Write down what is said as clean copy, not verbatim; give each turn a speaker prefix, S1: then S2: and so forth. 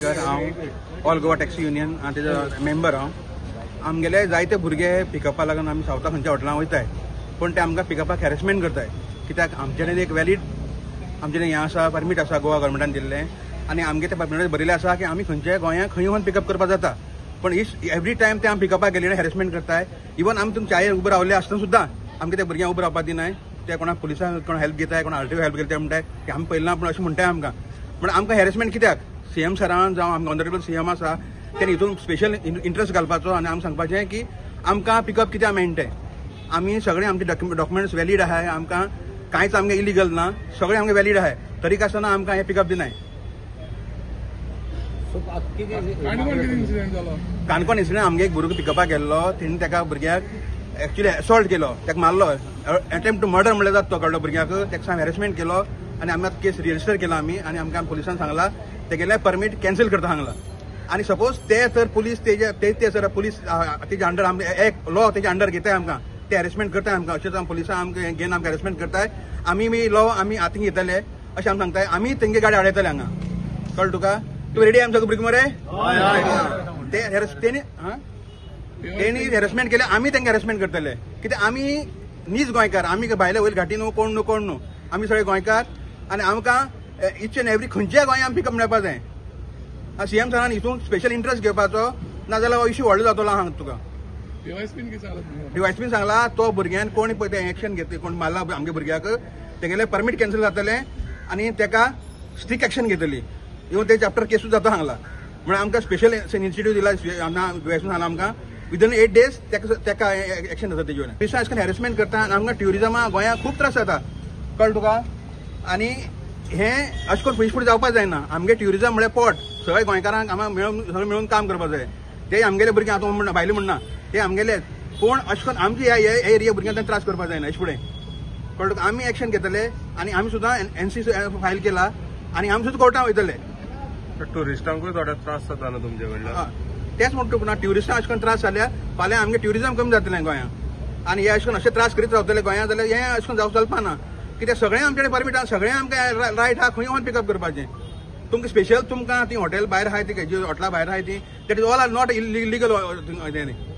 S1: हांव all Goa taxi union तेजो member हांव. आमगेले जायते भुरगे पिकअपा लागून आमी सावथा खंयच्या हॉटेलांत वयताय, पण ते आमकां पिकअपाक हॅरेसमेंट करताय. कित्याक आमचे कडेन एक वॅलीड आमचे हें आसा, परमीट आसा गोवा गव्हर्मेंटान दिल्लें, आनी आमगे त्या परमिटार बरयलें आसा की आमी खंयच्याय गोंयांत खंय वचून पिकअप करपाक जाता. पण एवरी टायम ते आमी पिकअपाक गेले हॅरेसमेंट करताय. इवन आमी तुमच्या चायेर उबे रावले आसतना सुद्दां आमगे त्या भुरग्यांक उबे रावपाक दिनाय. ते कोणा पुलिसांक कोण हेल्प घेताय, कोणा आरटीओ हेल्प घेताय म्हणटाय की आमी पयलें पूण अशें म्हणटाय आमकां. पण आमकां हॅरेसमेंट कित्याक? सीएम सरान जावं आमकां ऑनरेबल सीएम आसा तेणी हितून स्पेशल इंट्रस्ट घालपाचो आनी आमकां सांगपाचें की आमकां पिकअप कित्याक मेळटलें. आमी सगळे आमचे डॉक्युमेंट्स वॅलीड आहाय, आमकां कांयच आमगे इलिगल ना, सगळे आमगे वॅलीड आहाय, तरीक आसतना आमकां हें पिकअप दिनाय. काणकोण इन्सिडंट आमगे एक भुरगो पिकअपाक गेल्लो, तेणी तेका भुरग्याक एक्चुअली असॉल्ट केलो, तेका मारलो, अटेम्प्ट टू मर्डर म्हणल्यार जाता तो कळ्ळो भुरग्याक. तेका सामकें हॅरेसमेंट केलो आनी आमी आतां केस रजिस्टर केला आमी, आनी आमकां पुलिसान सांगला तेगेले परमीट कॅन्सल करता सांगला. आनी सपोज ते तर पुलीस ते सर पुलीस तेजे अंडर आमगे एक लॉ तेजे अंडर घेताय आमकां, ते हॅरेसमेंट करताय आमकां. अशेंच पुलिसां आमकां घेवन आमकां हॅरेसमेंट करताय. आमी बी लॉ आमी हातीन घेतले अशें आमी सांगताय. आमी तेंगे गाडी आडयतले हांगा, कळ्ळें तुका? तूं रेडी आमचो भुरगो मरे? तेणी हॅरेसमेंट केले, आमी तेंगे हॅरेसमेंट करतले. कित्याक आमी नीज गोंयकार, आमी भायले वयर घाटी न्हू, कोण न्हू, आमी सगळे गोंयकार. आनी आमकां इच एंड एवरी खंयच्याय गोंयांत आमी पिकअप मेळपा जाय. सीएम सरान हितून स्पेशल इंट्रस्ट घेवपाचो, नाजाल्यार हो इश्यू व्हडलो जातलो हांगा तुका. डीवायएसपीन सांगला तो भुरग्यान कोण पळय तें एक्शन घेतली, कोण मारला आमगे भुरग्याक, तेगेले परमीट कॅन्सल जातले आनी तेका स्ट्रिक्ट एक्शन घेतली. इवन ते चॅप्टर केसूच जाता सांगला. म्हणून आमकां स्पेशल इन्स्टिट्यूट दिला डीवायएसपीन सांगला आमकां विदिन 8 days तेका एक्शन जाता तेजे वयल्यान. पिसा अशें हॅरेसमेंट करता आनी आमकां ट्युरिजमा गोंयांत खूब त्रास जाता, कळ्ळें तुका? आनी हें अशें करून फुडें जावपाक जायना. आमगे ट्युरिजम म्हळ्यार पोट, सगळे गोंयकारांक आमकां सगळे मेळून काम करपाक जाय. ते आमगेले भुरगे आतां म्हणना भायले म्हणना, ते आमगेले कोण अशें करून आमची ह्या एरिया भुरग्यांक त्रास करपाक जायना अशें फुडें, कळ्ळें तुका? आमी एक्शन घेतले आनी आमी सुद्दां एनसी फायल केला आनी आमी सुद्दां कोर्टांत वयतले.
S2: टुरिस्टांकूय थोडे त्रास जाता न्हू तुमचे कडल्यान?
S1: तेच म्हणटा तुका, ट्युरिस्टांक अशें करून त्रास जाल्यार फाल्यां आमगे ट्युरिजम कमी जातलें गोंयांत. आनी हे अशें करून अशें त्रास करीत रावतले गोंयांत जाल्यार हें अशें करून चलपा ना. कित्याक सगळें आमचे कडेन परमीट आहा, सगळें आमकां रायट आहा खंय वचून पिकअप करपाचें. तुमकां स्पेशल तुमकां ती हॉटेल भायर आहाय ती हॉटेला भायर आहाय ती, that is all are not illegal.